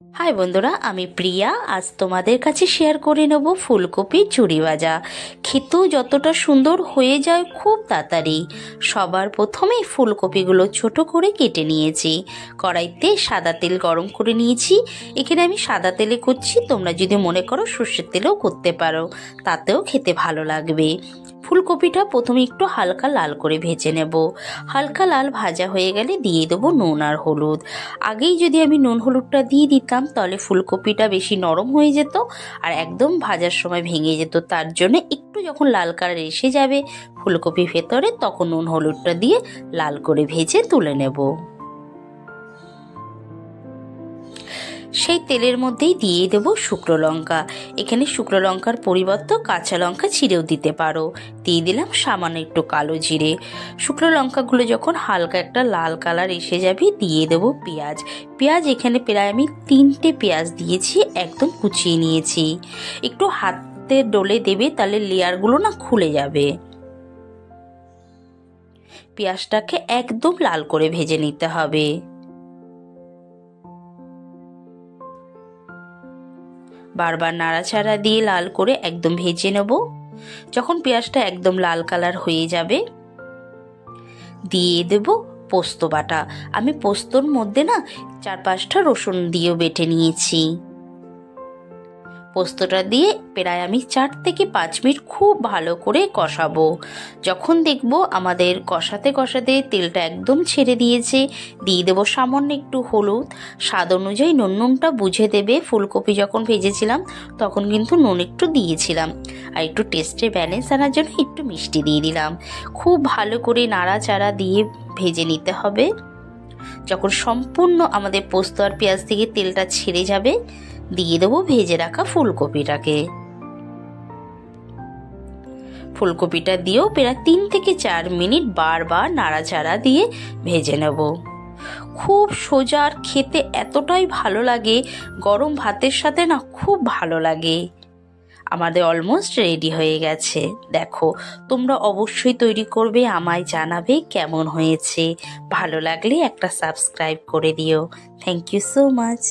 High বন্ধুরা, আমি প্রিয়া। আজ তোমাদের কাছে শেয়ার করে নেব ফুলকপির ঝুরি ভাজা। খেতেও যতটা সুন্দর হয়ে যায় খুব তাড়াতাড়ি। সবার প্রথমেই ফুলকপিগুলো ছোট করে কেটে নিয়েছি। কড়াইতে সাদা তেল গরম করে নিয়েছি। এখানে আমি সাদা তেলে করছি, তোমরা যদি মনে করো সর্ষের তেলেও করতে পারো, তাতেও খেতে ভালো লাগবে। ফুলকপিটা প্রথমে একটু হালকা লাল করে ভেজে নেব। হালকা লাল ভাজা হয়ে গেলে দিয়ে দেবো নুন আর হলুদ। আগেই যদি আমি নুন হলুদটা দিয়ে দিতাম তাহলে ফুলকপিটা বেশি নরম হয়ে যেত আর একদম ভাজার সময় ভেঙে যেত। তার জন্য একটু যখন লাল কালার এসে যাবে ফুলকপি ভেতরে, তখন নুন হলুদটা দিয়ে লাল করে ভেজে তুলে নেব। সেই তেলের মধ্যেই দিয়ে দেবো শুকনো লঙ্কা। এখানে শুকনো লঙ্কার পরিবর্তে কাঁচা লঙ্কা ছিঁড়েও দিতে পারো। দিয়ে দিলাম সামান্য একটু কালো জিরে। শুকনো লঙ্কাগুলো যখন হালকা একটা লাল কালার এসে যাবে দিয়ে দেবো পেঁয়াজ। পেঁয়াজ এখানে প্রায় আমি 3টে পেঁয়াজ দিয়েছি, একদম কুচিয়ে নিয়েছি। একটু হাতে ডলে দেবে, তাহলে লেয়ারগুলো না খুলে যাবে। পেঁয়াজটাকে একদম লাল করে ভেজে নিতে হবে। বারবার নাড়াচাড়া দিয়ে লাল করে একদম ভেজে নেব। যখন পেঁয়াজটা একদম লাল কালার হয়ে যাবে দিয়ে দেব পোস্ত বাটা। আমি পোস্তর মধ্যে না 4-5টা রসুন দিয়েও বেটে নিয়েছি। পোস্তটা দিয়ে প্রায় আমি 4 থেকে 5 মিনিট খুব ভালো করে কষাবো। যখন দেখব আমাদের কষাতে কষাতে তেলটা একদম ছেড়ে দিয়েছে, দিয়ে দেবো সামান্য একটু হলুদ। স্বাদ অনুযায়ী নুনটা বুঝে দেবে। ফুলকপি যখন ভেজেছিলাম তখন কিন্তু নুন একটু দিয়েছিলাম, আর একটু টেস্টের ব্যালেন্স আনার জন্য একটু মিষ্টি দিয়ে দিলাম। খুব ভালো করে নাড়াচাড়া দিয়ে ভেজে নিতে হবে। যখন সম্পূর্ণ আমাদের পোস্ত আর পেঁয়াজ থেকে তেলটা ছেড়ে যাবে দিয়ে দেবো ভেজে রাখা ফুলকপিটাকে। ফুলকপিটা দিয়েও প্রায় 3 থেকে 4 মিনিট বারবার নাড়াচাড়া দিয়ে ভেজে নেব। খুব সোজা আর খেতে এতটাই ভালো লাগে, গরম ভাতের সাথে না খুব ভালো লাগে। আমাদের অলমোস্ট রেডি হয়ে গেছে। দেখো, তোমরা অবশ্যই তৈরি করবে, আমায় জানাবে কেমন হয়েছে। ভালো লাগলে একটা সাবস্ক্রাইব করে দিও। Thank you so much.